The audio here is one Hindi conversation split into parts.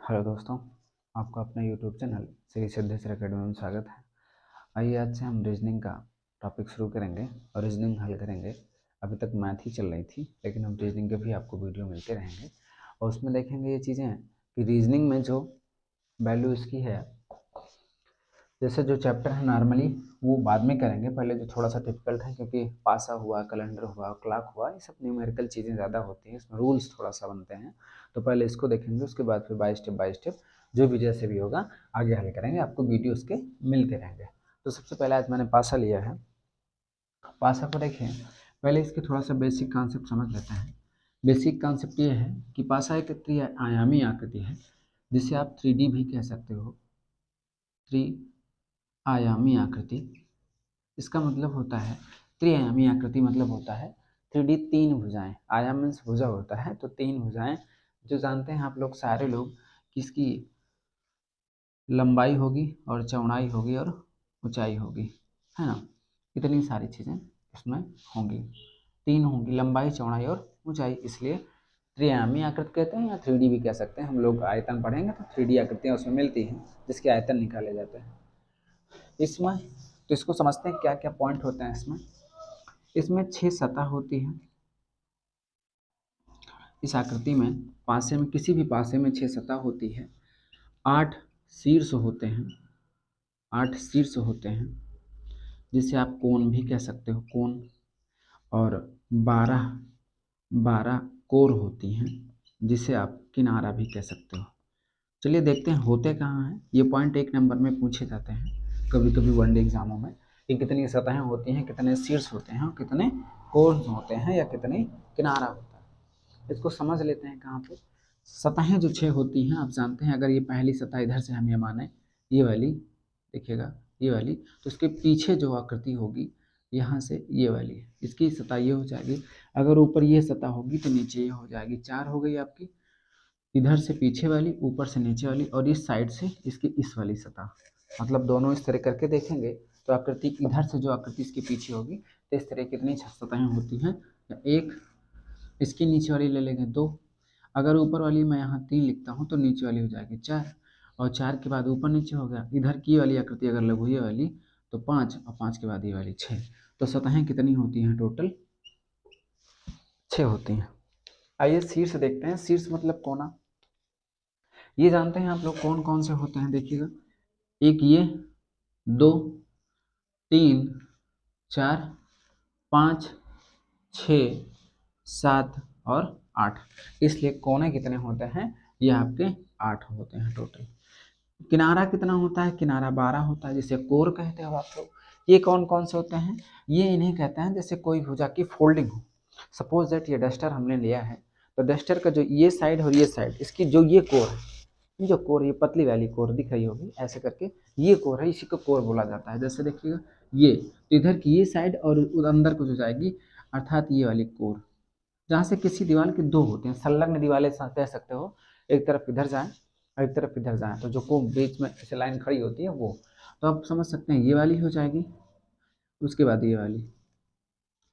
हेलो दोस्तों, आपका अपना YouTube channel Shri Siddheshwar academy में स्वागत है। आइए आज से हम रीजनिंग का टॉपिक शुरू करेंगे और रीजनिंग हल करेंगे। अभी तक मैथ ही चल रही थी, लेकिन हम रीजनिंग के भी आपको वीडियो मिलते रहेंगे और उसमें देखेंगे ये चीज़ें कि रीजनिंग में जो वैल्यू इसकी है, जैसे जो चैप्टर है नॉर्मली वो बाद में करेंगे। पहले जो थोड़ा सा डिफिकल्ट है, क्योंकि पासा हुआ, कैलेंडर हुआ, क्लॉक हुआ, ये सब न्यूमेरिकल चीज़ें ज़्यादा होती हैं, इसमें रूल्स थोड़ा सा बनते हैं। तो पहले इसको देखेंगे, उसके बाद फिर बाय स्टेप जो भी जैसे भी होगा आगे हल करेंगे। आपको वीडियो उसके मिलते रहेंगे। तो सबसे पहले आज मैंने पासा लिया है। पासा को देखें, पहले इसके थोड़ा सा बेसिक कॉन्सेप्ट समझ लेते हैं। बेसिक कॉन्सेप्ट ये है कि पासा एक त्रिआयामी आकृति है, जिसे आप 3D भी कह सकते हो। त्रिआयामी आकृति, इसका मतलब होता है, त्रिआयामी आकृति मतलब होता है 3D, तीन भुजाएं। आयाम मीन्स भुजा होता है, तो तीन भुजाएं जो जानते हैं आप लोग, सारे लोग, किसकी लंबाई होगी और चौड़ाई होगी और ऊंचाई होगी, है ना। इतनी सारी चीज़ें इसमें होंगी, तीन होंगी, लंबाई, चौड़ाई और ऊंचाई, इसलिए त्रिआयामी आकृति कहते हैं, या 3D भी कह सकते हैं। हम लोग आयतन पढ़ेंगे तो 3D आकृतियाँ उसमें मिलती हैं, जिसके आयतन निकाले जाते हैं इसमें। तो इसको समझते हैं क्या क्या पॉइंट होते हैं इसमें। इसमें 6 सतह होती है इस आकृति में। पासे में, किसी भी पासे में 6 सतह होती है। 8 शीर्ष होते हैं, 8 शीर्ष होते हैं, जिसे आप कोण भी कह सकते हो, कोण। और 12 कोर होती हैं, जिसे आप किनारा भी कह सकते हो। चलिए देखते हैं होते कहाँ हैं। ये पॉइंट 1 नंबर में पूछे जाते हैं कभी कभी वनडे एग्जामों में, कि कितनी सतहें होती हैं, कितने शीर्ष होते हैं और कितने कोर होते हैं, या कितने किनारा होता है। इसको समझ लेते हैं। कहाँ पे सतहें जो 6 होती हैं, आप जानते हैं, अगर ये पहली सतह इधर से हम ये माने, ये वाली देखिएगा, ये वाली, तो इसके पीछे जो आकृति होगी यहाँ से ये वाली है, इसकी सतह ये हो जाएगी। अगर ऊपर ये सतह होगी तो नीचे ये हो जाएगी। 4 हो गई आपकी, इधर से पीछे वाली, ऊपर से नीचे वाली, और इस साइड से इसकी इस वाली सतह। मतलब दोनों इस तरह करके देखेंगे तो आकृति इधर से जो आकृति इसके पीछे होगी, तो इस तरह कितनी सतहें होती हैं। एक, इसकी नीचे वाली ले लेंगे 2, अगर ऊपर वाली मैं यहाँ 3 लिखता हूँ तो नीचे वाली हो जाएगी 4, और 4 के बाद ऊपर नीचे हो गया। इधर की वाली आकृति अगर लगू ये वाली तो 5, और 5 के बाद ये वाली 6। तो सतहें कितनी होती हैं टोटल? 6 होती हैं। आइए शीर्ष देखते हैं। शीर्ष मतलब कोना। ये जानते हैं आप लोग कौन कौन से होते हैं, देखिएगा। एक ये, 2, 3, 4, 5, 6, 7 और 8। इसलिए कोने कितने होते हैं? ये आपके 8 होते हैं टोटल। किनारा कितना होता है? किनारा 12 होता है, जिसे कोर कहते हो आप लोग। ये कौन कौन से होते हैं? ये इन्हें कहते हैं जैसे कोई भुजा की फोल्डिंग हो। सपोज दैट ये डस्टर हमने लिया है, तो डस्टर का जो ये साइड और ये साइड, इसकी जो ये कोर है, ये जो कोर, ये पतली वाली कोर दिख रही होगी ऐसे करके, ये कोर है, इसी को कोर बोला जाता है। जैसे देखिएगा, ये तो इधर की ये साइड और अंदर को जो जाएगी, अर्थात ये वाली कोर, जहाँ से किसी दीवार के दो होते हैं, संलग्न दीवारें कह सकते हो, एक तरफ इधर जाए और एक तरफ इधर जाए, तो जो को बीच में ऐसे लाइन खड़ी होती है वो, तो आप समझ सकते हैं ये वाली हो जाएगी। उसके बाद ये वाली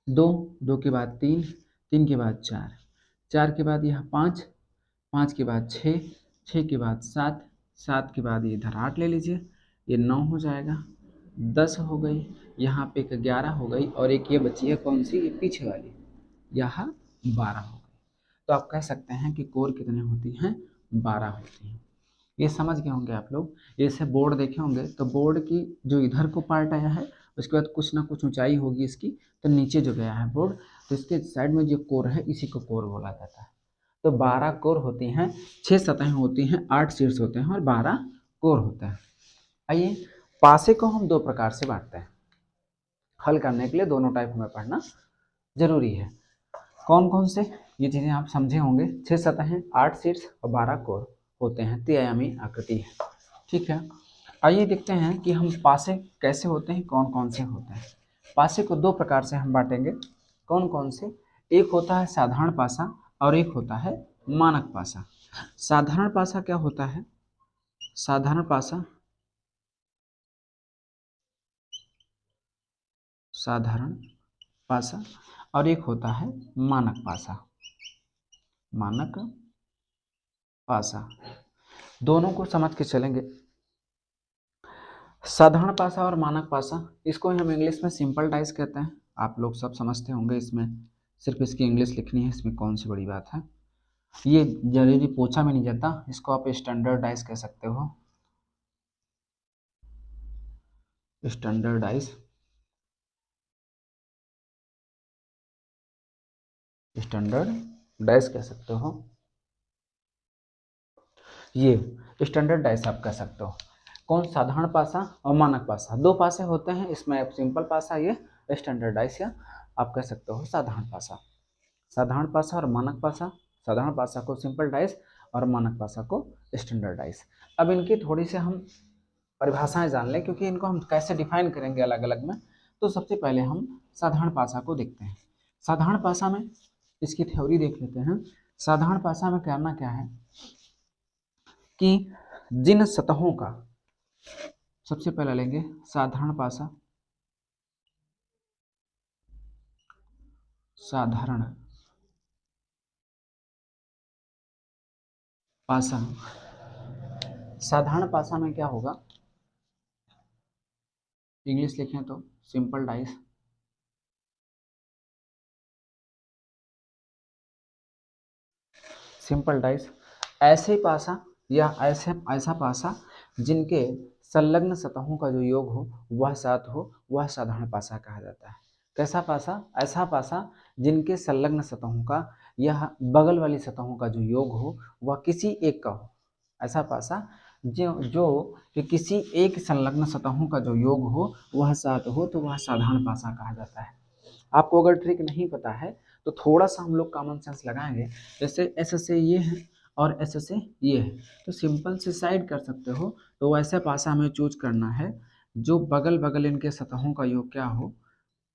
2, 2 के बाद 3, 3 के बाद 4, 4 के बाद यह 5, 5 के बाद 6, 6 के बाद 7, 7 के बाद ये इधर 8 ले लीजिए, ये 9 हो जाएगा, 10 हो गई, यहाँ पे एक 11 हो गई, और एक ये बची है कौन सी, ये पीछे वाली, यहाँ 12 हो गई। तो आप कह सकते हैं कि कोर कितने होती हैं? 12 होती हैं। ये समझ गए होंगे आप लोग। जैसे बोर्ड देखे होंगे, तो बोर्ड की जो इधर को पार्ट आया है, उसके बाद कुछ ना कुछ ऊंचाई होगी इसकी, तो नीचे जो गया है बोर्ड, तो इसके साइड में जो कोर है, इसी को कोर बोला जाता है। तो 12 कोर होती हैं, 6 सतहें होती हैं, 8 शीर्ष होते हैं और 12 कोर होता है। आइए, पासे को हम 2 प्रकार से बांटते हैं। हल करने के लिए दोनों टाइप हमें पढ़ना जरूरी है। कौन कौन से? ये चीज़ें आप समझे होंगे। 6 सतहें, 8 शीर्ष और 12 कोर होते हैं, त्रिआयामी आकृति है। ठीक है, आइए देखते हैं कि हम पासे कैसे होते हैं, कौन कौन से होते हैं। पासे को 2 प्रकार से हम बांटेंगे। कौन कौन से? एक होता है साधारण पासा और एक होता है मानक पासा। साधारण पासा क्या होता है? साधारण पासा, साधारण पासा, और एक होता है मानक पासा, मानक पासा। दोनों को समझ के चलेंगे। साधारण पासा और मानक पासा, इसको हम इंग्लिश में सिंपल डाइस कहते हैं। आप लोग सब समझते होंगे, इसमें सिर्फ इसकी इंग्लिश लिखनी है, इसमें कौन सी बड़ी बात है। ये जरूरी पूछा भी नहीं जाता, इसको आप स्टैंडर्ड डाइस कह सकते हो, स्टैंडर्ड डाइस, स्टैंडर्ड डाइस कह सकते हो। ये स्टैंडर्ड डाइस आप कह सकते हो। कौन? साधारण पासा और मानक पासा, दो पासे होते हैं इसमें, आप सिंपल पासा, ये स्टैंडर्ड डाइस, या आप कह सकते हो साधारण पासा। साधारण पासा और मानक पासा, साधारण पासा को सिंपल डाइस और मानक पासा को स्टैंडर्ड डाइस। अब इनकी थोड़ी से हम परिभाषाएं जान लें, क्योंकि इनको हम कैसे डिफाइन करेंगे अलग अलग में। तो सबसे पहले हम साधारण पासा को देखते हैं। साधारण पासा में इसकी थ्योरी देख लेते हैं। साधारण पासा में करना क्या है कि जिन सतहों का, सबसे पहले लेंगे साधारण पासा, साधारण पासा, साधारण पासा में क्या होगा, इंग्लिश लिखें तो सिंपल डाइस, सिंपल डाइस ऐसे पासा या ऐसा पासा जिनके संलग्न सतहों का जो योग हो वह 7 हो, वह साधारण पासा कहा जाता है। कैसा पासा? ऐसा पासा जिनके संलग्न सतहों का या बगल वाली सतहों का जो योग हो वह किसी एक का हो। ऐसा पासा जो कि किसी एक संलग्न सतहों का जो योग हो वह 7 हो, तो वह साधारण पासा कहा जाता है। आपको अगर ट्रिक नहीं पता है तो थोड़ा सा हम लोग कॉमन सेंस लगाएंगे। जैसे एस से ये है और एस से ये है, तो सिंपल से साइड कर सकते हो। तो वैसे पासा हमें चूज करना है जो बगल बगल इनके सतहों का योग क्या हो,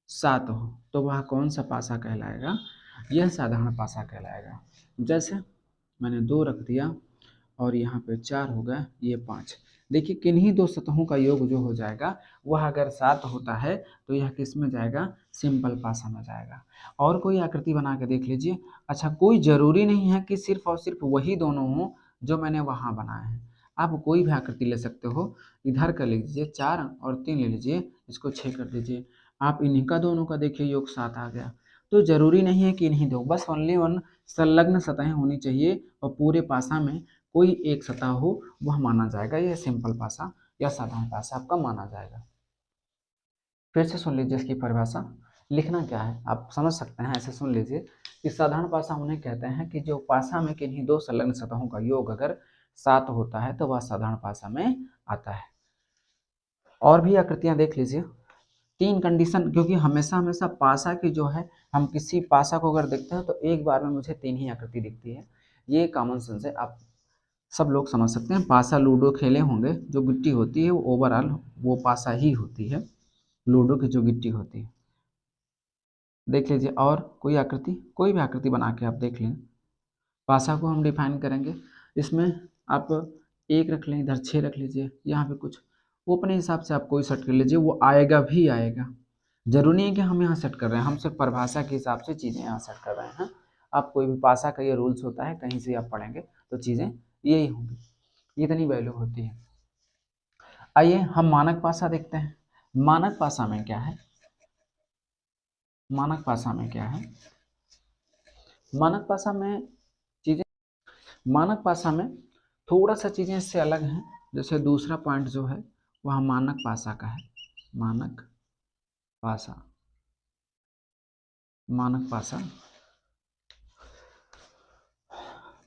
7 हो, तो वह कौन सा पासा कहलाएगा? यह साधारण पासा कहलाएगा। जैसे मैंने 2 रख दिया और यहाँ पे 4 हो गया, ये 5। देखिए किन्हीं दो सतहों का योग जो हो जाएगा वह अगर 7 होता है तो यह किस में जाएगा? सिंपल पासा में जाएगा। और कोई आकृति बना के देख लीजिए। अच्छा, कोई ज़रूरी नहीं है कि सिर्फ और सिर्फ वही दोनों हों जो मैंने वहाँ बनाए हैं। आप कोई भी आकृति ले सकते हो। इधर कर लीजिए 4 और 3 ले लीजिए, इसको 6 कर दीजिए। आप इन्हीं का दोनों का देखिए योग 7 आ गया। तो ज़रूरी नहीं है कि इन्हीं दो, बस ओनली वन संलग्न सतहें होनी चाहिए और पूरे पासा में कोई एक सतह हो वह माना जाएगा। यह सिंपल पासा या साधारण पासा आपका माना जाएगा। फिर से सुन लीजिए इसकी परिभाषा। लिखना क्या है आप समझ सकते हैं, ऐसे सुन लीजिए कि साधारण पासा उन्हें कहते हैं कि जो पासा में किन्हीं दो संलग्न सतहों का योग अगर 7 होता है तो वह साधारण पासा में आता है। और भी आकृतियां देख लीजिए। 3 कंडीशन, क्योंकि हमेशा हमेशा पासा की जो है, हम किसी पासा को अगर देखते हैं तो एक बार में मुझे 3 ही आकृति दिखती है। ये कॉमन सेंस है, आप सब लोग समझ सकते हैं। पासा लूडो खेले होंगे, जो गिट्टी होती है वो ओवरऑल वो पासा ही होती है, लूडो की जो गिट्टी होती है। देख लीजिए और कोई आकृति, कोई भी आकृति बना के आप देख लें। पासा को हम डिफाइन करेंगे, इसमें आप 1 रख लें, इधर 6 रख लीजिए, यहाँ पे कुछ वो अपने हिसाब से आप कोई सेट कर लीजिए, वो आएगा भी आएगा। जरूरी नहीं है कि हम यहाँ सेट कर रहे हैं, हम सिर्फ परिभाषा के हिसाब से चीज़ें यहाँ सेट कर रहे हैं। आप कोई भी पासा का ये रूल्स होता है, कहीं से आप पढ़ेंगे तो चीज़ें यही होंगी, इतनी वैल्यू होती है। आइए हम मानक पासा देखते हैं। मानक पासा में क्या है? मानक पासा में क्या है? मानक पासा में चीज़ें, मानक पासा में थोड़ा सा चीज़ें इससे अलग हैं। जैसे दूसरा पॉइंट जो है वह मानक पासा का है। मानक पासा, मानक पासा,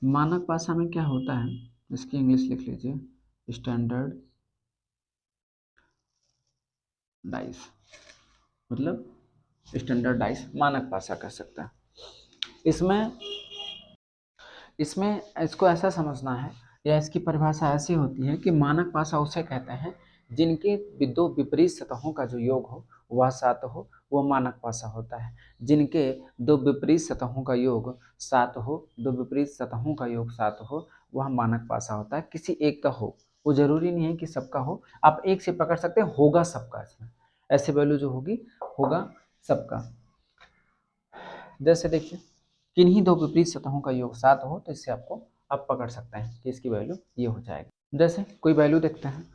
मानक पासा में क्या होता है इसकी इंग्लिश लिख लीजिए, स्टैंडर्ड डाइस, मतलब स्टैंडर्ड डाइस मानक पासा कर सकते हैं। इसमें इसमें इसको ऐसा समझना है या इसकी परिभाषा ऐसी होती है कि मानक पासा उसे कहते हैं जिनके दो विपरीत सतहों का जो योग हो वह 7 हो, वह मानक पासा होता है। जिनके दो विपरीत सतहों का योग 7 हो, दो विपरीत सतहों का योग 7 हो, वह मानक पासा होता है। किसी एक का हो, वो जरूरी नहीं है कि सबका हो, आप एक से पकड़ सकते हैं, होगा सबका। इसमें ऐसे वैल्यू जो होगी होगा सबका। जैसे देखिए किन्हीं दो विपरीत सतहों का योग 7 हो, तो इससे आपको आप पकड़ सकते हैं कि इसकी वैल्यू ये हो जाएगी। जैसे कोई वैल्यू देखते हैं,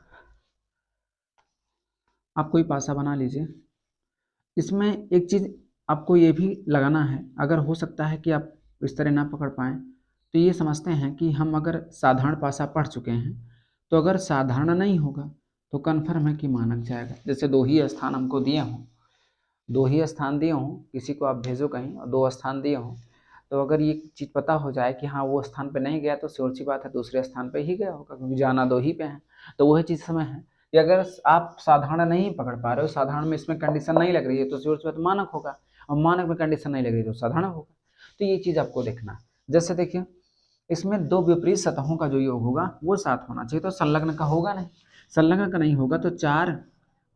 आप कोई पासा बना लीजिए, इसमें एक चीज़ आपको ये भी लगाना है, अगर हो सकता है कि आप इस तरह ना पकड़ पाएँ, तो ये समझते हैं कि हम अगर साधारण पासा पढ़ चुके हैं, तो अगर साधारण नहीं होगा तो कन्फर्म है कि मानक जाएगा। जैसे 2 ही स्थान हमको दिए हों, 2 ही स्थान दिए हों, किसी को आप भेजो कहीं और 2 स्थान दिए हों, तो अगर ये चीज़ पता हो जाए कि हाँ वो स्थान पे नहीं गया, तो श्योर सी बात है दूसरे स्थान पे ही गया होगा, क्योंकि जाना 2 ही पे है। तो वही चीज़ समय है कि अगर आप साधारण नहीं पकड़ पा रहे हो, साधारण में इसमें कंडीशन नहीं लग रही है, तो श्योर सी बात मानक होगा, और मानक में कंडीशन नहीं लग रही है तो साधारण होगा। तो ये चीज़ आपको देखना है। जैसे देखिए, इसमें 2 विपरीत सतहों का जो योग होगा वो 7 होना चाहिए, तो संलग्न का होगा नहीं, संलग्न का नहीं होगा तो 4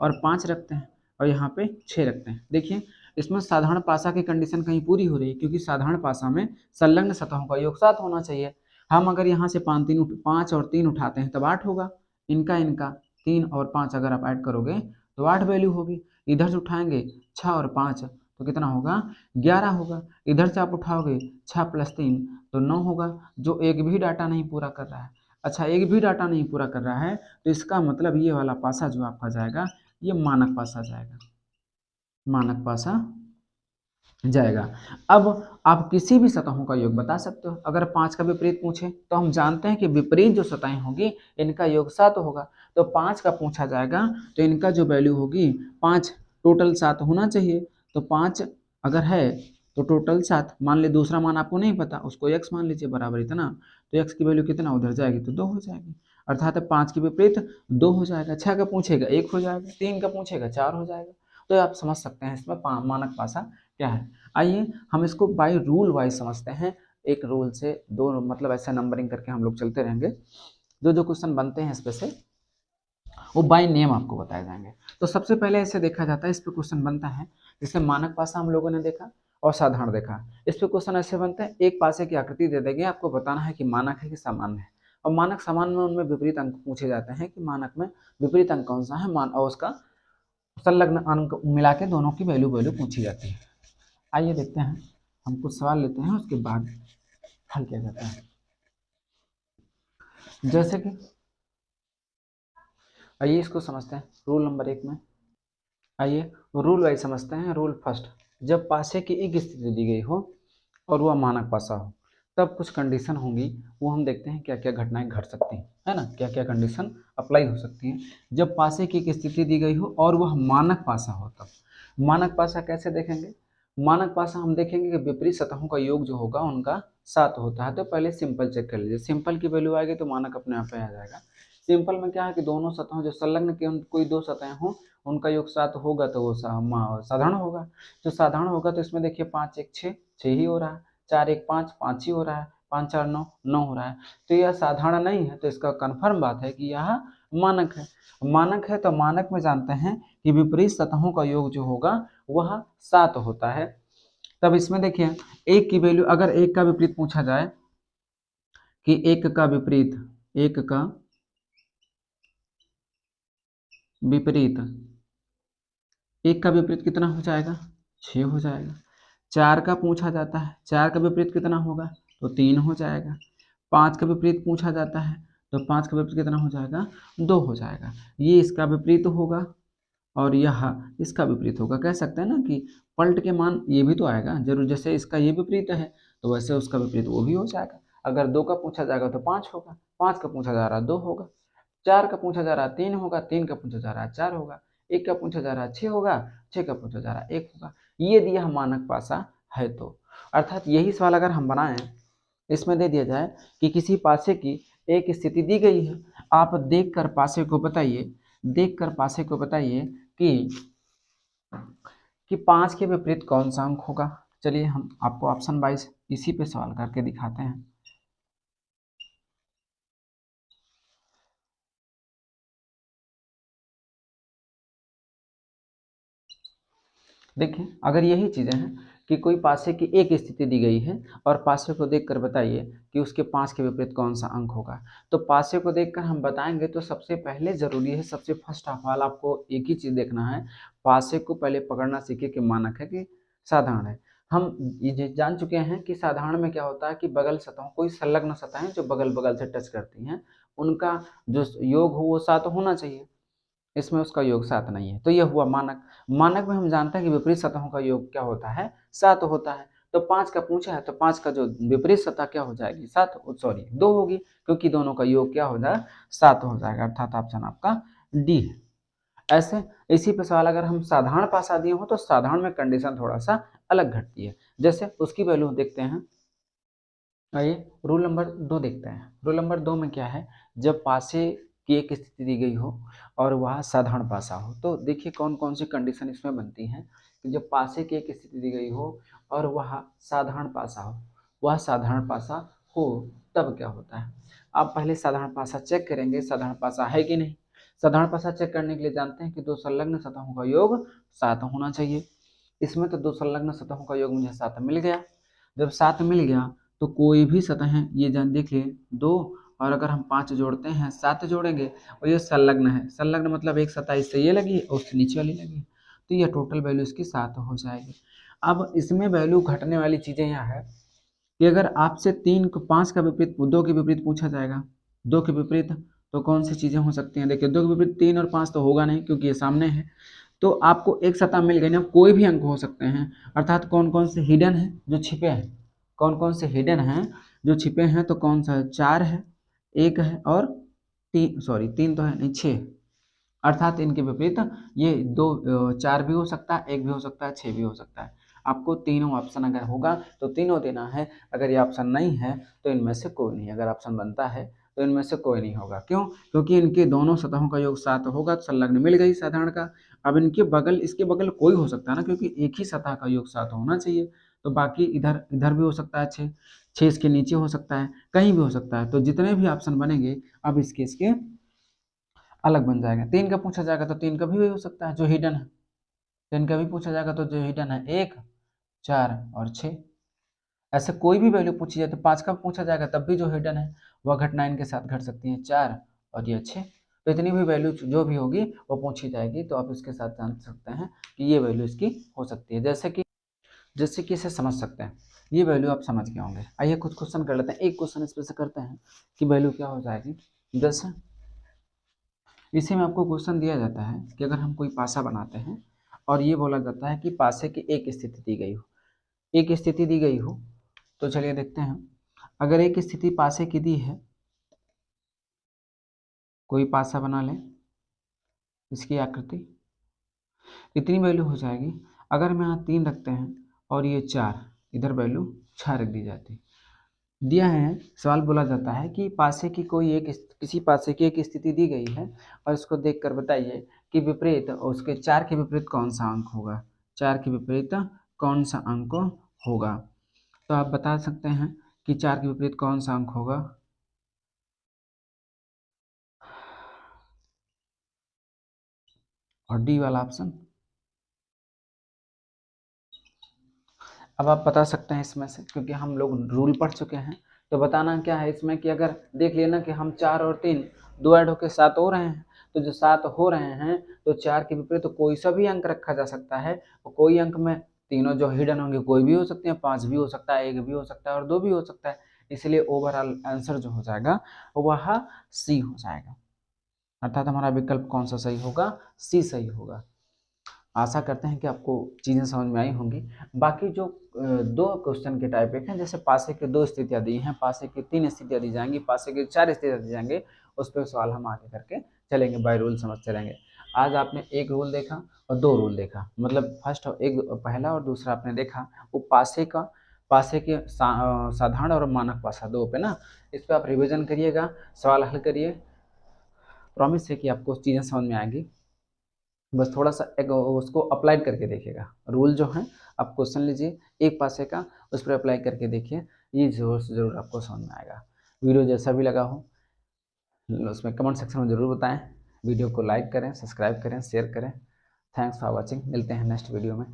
और 5 रखते हैं और यहाँ पे 6 रखते हैं। देखिए, इसमें साधारण पासा की कंडीशन कहीं पूरी हो रही है, क्योंकि साधारण पासा में संलग्न सतहों का योग 7 होना चाहिए। हम अगर यहाँ से 5 और 3 उठाते हैं तब 8 होगा, इनका 3 और 5 अगर आप ऐड करोगे तो 8 वैल्यू होगी। इधर से उठाएंगे 6 और 5 तो कितना होगा, 11 होगा। इधर से आप उठाओगे 6 + 3 तो 9 होगा, जो एक भी डाटा नहीं पूरा कर रहा है। अच्छा, एक भी डाटा नहीं पूरा कर रहा है तो इसका मतलब ये वाला पासा जो आपका जाएगा ये मानक पासा जाएगा, मानक पासा जाएगा। अब आप किसी भी सतहों का योग बता सकते हो। अगर 5 का विपरीत पूछे तो हम जानते हैं कि विपरीत जो सतहें होगी इनका योग 7 होगा, तो 5 का पूछा जाएगा तो इनका जो वैल्यू होगी 5, टोटल 7 होना चाहिए। तो 5 अगर है तो टोटल 7, मान ले दूसरा मान आपको नहीं पता, उसको x मान लीजिए बराबर इतना, तो x की वैल्यू कितना उधर जाएगी तो 2 हो जाएगी, अर्थात 5 के विपरीत 2 हो जाएगा। 6 का पूछेगा 1 हो जाएगा, 3 का पूछेगा 4 हो जाएगा। तो आप समझ सकते हैं इसमें मानक पासा क्या है। आइए हम इसको बाय रूल वाइज समझते हैं, एक रूल से दो, मतलब ऐसा नंबरिंग करके हम लोग चलते रहेंगे। जो जो क्वेश्चन बनते हैं इस पे से वो बाय नेम आपको बताए जाएंगे। तो सबसे पहले ऐसे देखा जाता है, इस पे क्वेश्चन बनता है जैसे मानक पासा हम लोगों ने देखा और साधारण देखा। इस पे क्वेश्चन ऐसे बनते हैं, एक पासे की आकृति दे देंगे, आपको बताना है कि मानक है कि सामान्य है, और मानक सामान्य में उनमें विपरीत अंक पूछे जाते हैं कि मानक में विपरीत अंक कौन सा है, मान और उसका संलग्न अंक मिला के दोनों की वैल्यू वैल्यू पूछी जाती है। आइए देखते हैं, हम कुछ सवाल लेते हैं उसके बाद हल किया जाता है। जैसे कि आइए इसको समझते हैं रूल नंबर 1 में। आइए रूल वाइज समझते हैं। रूल फर्स्ट, जब पासे की एक स्थिति दी गई हो और वह मानक पासा हो तब कुछ कंडीशन होंगी, वो हम देखते हैं क्या क्या घटनाएं घट सकती हैं, है ना, क्या क्या कंडीशन अप्लाई हो सकती हैं। जब पासे की एक स्थिति दी गई हो और वह मानक पासा हो तब। मानक पासा कैसे देखेंगे, मानक पासा हम देखेंगे कि विपरीत सतहों का योग जो होगा उनका 7 होता है। तो पहले सिंपल चेक कर लीजिए, सिंपल की वैल्यू आएगी तो मानक अपने आप आ जाएगा। सिंपल में क्या है कि दोनों सतहों जो संलग्न की कोई 2 सतहें हों उनका योग 7 होगा तो वो साधारण होगा। जो साधारण होगा तो इसमें देखिए 5 1 6, 6 ही हो रहा है, 4 1 5, 5 ही हो रहा है, 5 4 9, 9 हो रहा है। तो यह साधारण नहीं है, तो इसका कन्फर्म बात है कि यह मानक है। मानक है तो मानक में जानते हैं कि विपरीत सतहों का योग जो होगा वह 7 होता है। तब इसमें देखिए एक की वैल्यू, अगर एक का विपरीत पूछा जाए कि एक का विपरीत, एक का विपरीत, एक का विपरीत कितना हो जाएगा, 6 हो जाएगा। 4 का पूछा जाता है, 4 का विपरीत कितना होगा तो 3 हो जाएगा। 5 का विपरीत पूछा जाता है तो 5 का विपरीत कितना हो जाएगा, 2 हो जाएगा। ये इसका विपरीत होगा और यह इसका विपरीत होगा। कह सकते हैं ना कि पलट के मान ये भी तो आएगा जरूर, जैसे इसका ये विपरीत है तो वैसे उसका विपरीत वो भी हो जाएगा। अगर 2 का पूछा जाएगा तो 5 होगा, 5 का पूछा जा रहा है 2 होगा, 4 का पूछा जा रहा है 3 होगा, 3 का पूछा जा रहा है 4 होगा, 1 का पूछा जा रहा है 6 होगा, 6 का पूछा जा रहा है 1 होगा। ये दिया मानक पासा है। तो अर्थात यही सवाल अगर हम बनाएं, इसमें दे दिया जाए कि किसी पासे की एक स्थिति दी गई है, आप देखकर पासे को बताइए, देखकर पासे को बताइए कि 5 के विपरीत कौन सा अंक होगा। चलिए हम आपको ऑप्शन वाइज इसी पे सवाल करके दिखाते हैं। देखिए अगर यही चीज़ें हैं कि कोई पासे की एक स्थिति दी गई है और पासे को देखकर बताइए कि उसके 5 के विपरीत कौन सा अंक होगा, तो पासे को देखकर हम बताएंगे तो सबसे पहले ज़रूरी है, सबसे फर्स्ट ऑफ ऑल आपको एक ही चीज़ देखना है, पासे को पहले पकड़ना सीखे कि मानक है कि साधारण है। हम ये जान चुके हैं कि साधारण में क्या होता है कि बगल सतहों, कोई संलग्न सतहें जो बगल बगल से टच करती हैं, उनका जो योग हो वो 7 होना चाहिए। इसमें उसका योग 7 नहीं है, तो यह हुआ मानक। मानक में हम जानते हैं कि विपरीत सतहों का योग क्या होता है, 7 होता है। तो 5 का पूछा है, तो 5 का जो विपरीत सतह क्या हो जाएगी, 7, सॉरी 2 होगी, क्योंकि दोनों का योग क्या हो जाएगा, 7 हो जाएगा, अर्थात ऑप्शन आपका डी है। ऐसे इसी पे सवाल अगर हम साधारण पासा दिए हो तो साधारण में कंडीशन थोड़ा सा अलग घटती है। जैसे उसकी वैल्यू देखते हैं, आइए रूल नंबर 2 देखते हैं। रूल नंबर 2 में क्या है, जब पासे की एक स्थिति दी गई हो और वह साधारण पासा हो, तो देखिए कौन कौन सी कंडीशन इसमें बनती हैं कि जब पासे की एक स्थिति दी गई हो और वह साधारण पासा हो, वह साधारण पासा हो, तब क्या होता है। आप पहले साधारण पासा चेक करेंगे, साधारण पासा है कि नहीं। साधारण पासा चेक करने के लिए जानते हैं कि दो संलग्न सतहों का योग 7 होना चाहिए। इसमें तो दो संलग्न सतहों का योग मुझे 7 मिल गया। जब 7 मिल गया तो कोई भी सतह ये जान देखिए 2, और अगर हम 5 जोड़ते हैं, 7 जोड़ेंगे, और ये संलग्न है, संलग्न मतलब एक सतह इससे ये लगी और उससे नीचे वाली लगी, तो ये टोटल वैल्यू इसकी 7 हो जाएगी। अब इसमें वैल्यू घटने वाली चीज़ें यहाँ है कि अगर आपसे 3 को 5 का विपरीत 2 के विपरीत पूछा जाएगा, 2 के विपरीत तो कौन सी चीज़ें हो सकती हैं। देखिए 2 के विपरीत 3 और 5 तो होगा नहीं क्योंकि ये सामने है, तो आपको एक सतह मिल गई ना, कोई भी अंक हो सकते हैं, अर्थात कौन कौन से हिडन है जो छिपे हैं, कौन कौन से हिडन हैं जो छिपे हैं, तो कौन सा है, 4 है, 1 है और 3, सॉरी 3 तो है नहीं, 6, अर्थात इनके विपरीत ये 2, 4 भी हो सकता है, 1 भी हो सकता है, 6 भी हो सकता है। आपको तीनों ऑप्शन अगर होगा तो तीनों देना है, अगर ये ऑप्शन नहीं है तो इनमें से कोई नहीं, अगर ऑप्शन बनता है तो इनमें से कोई नहीं होगा। क्यों, क्योंकि इनके दोनों सतहों का योग 7 होगा, तो संलग्न मिल गई साधारण का। अब इनके बगल, इसके बगल कोई हो सकता है ना, क्योंकि एक ही सतह का योग 7 होना चाहिए, तो बाकी इधर इधर भी हो सकता है 6, 6 इसके नीचे हो सकता है, कहीं भी हो सकता है, तो जितने भी ऑप्शन बनेंगे अब इसके अलग बन जाएगा। 3 का पूछा जाएगा तो 3 का भी वही हो सकता है जो हिडन है, 3 का भी पूछा जाएगा तो जो हिडन है 1, 4 और 6। ऐसे कोई भी वैल्यू पूछी जाए तो 5 का पूछा जाएगा तब भी जो हिडन है वह घटना इनके साथ घट सकती है, 4 और ये 6। तो इतनी भी वैल्यू जो भी होगी वो पूछी जाएगी, तो आप इसके साथ जान सकते हैं कि ये वैल्यू इसकी हो सकती है। जैसे कि इसे समझ सकते हैं, ये वैल्यू आप समझ गए होंगे। आइए कुछ क्वेश्चन कर लेते हैं, एक क्वेश्चन इस पर से करते हैं कि वैल्यू क्या हो जाएगी। जैसे इसी में आपको क्वेश्चन दिया जाता है कि अगर हम कोई पासा बनाते हैं और ये बोला जाता है कि पासे की एक स्थिति दी गई हो, एक स्थिति दी गई हो, तो चलिए देखते हैं। अगर एक स्थिति पासे की दी है, कोई पासा बना लें, इसकी आकृति इतनी वैल्यू हो जाएगी। अगर हम यहाँ 3 रखते हैं और ये 4, इधर वैल्यू 6 रख दी जाती। दिया है, सवाल बोला जाता है कि पासे की कोई एक, किसी पासे की एक स्थिति दी गई है और इसको देखकर बताइए कि विपरीत, उसके 4 के विपरीत कौन सा अंक होगा, 4 के विपरीत कौन सा अंक होगा। तो आप बता सकते हैं कि 4 के विपरीत कौन सा अंक होगा। और डी वाला ऑप्शन। अब आप बता सकते हैं इसमें से, क्योंकि हम लोग रूल पढ़ चुके हैं, तो बताना क्या है इसमें कि अगर देख लेना कि हम 4 और 3 दो ऐड होकर 7 हो रहे हैं, तो जो 7 हो रहे हैं तो 4 के विपरीत तो कोई सा भी अंक रखा जा सकता है, और कोई अंक में तीनों जो हिडन होंगे कोई भी हो सकते हैं, 5 भी हो सकता है, 1 भी हो सकता है और 2 भी हो सकता है। इसलिए ओवरऑल आंसर जो हो जाएगा वह सी हो जाएगा, अर्थात हमारा विकल्प कौन सा सही होगा, सी सही होगा। आशा करते हैं कि आपको चीज़ें समझ में आई होंगी। बाकी जो दो क्वेश्चन के टाइप एक हैं, जैसे पासे के 2 स्थितियाँ दी हैं, पासे की 3 स्थितियाँ दी जाएंगी, पासे की 4 स्थितियाँ दी जाएंगे, उस पर सवाल हम आगे करके चलेंगे, बाय रूल समझ चलेंगे। आज आपने एक रूल देखा और 2 रूल देखा, मतलब फर्स्ट एक पहला और दूसरा आपने देखा, वो पासे के साधारण और मानक पासा 2 पे ना, इस पर आप रिविजन करिएगा, सवाल हल करिए, प्रॉमिस है कि आपको चीज़ें समझ में आएंगी। बस थोड़ा सा एक उसको अप्लाई करके देखिएगा, रूल जो है आप क्वेश्चन लीजिए एक पासे का, उस पर अप्लाई करके देखिए, ये ज़रूर से ज़रूर आपको समझ में आएगा। वीडियो जैसा भी लगा हो उसमें कमेंट सेक्शन में ज़रूर बताएं, वीडियो को लाइक करें, सब्सक्राइब करें, शेयर करें। थैंक्स फॉर वॉचिंग, मिलते हैं नेक्स्ट वीडियो में।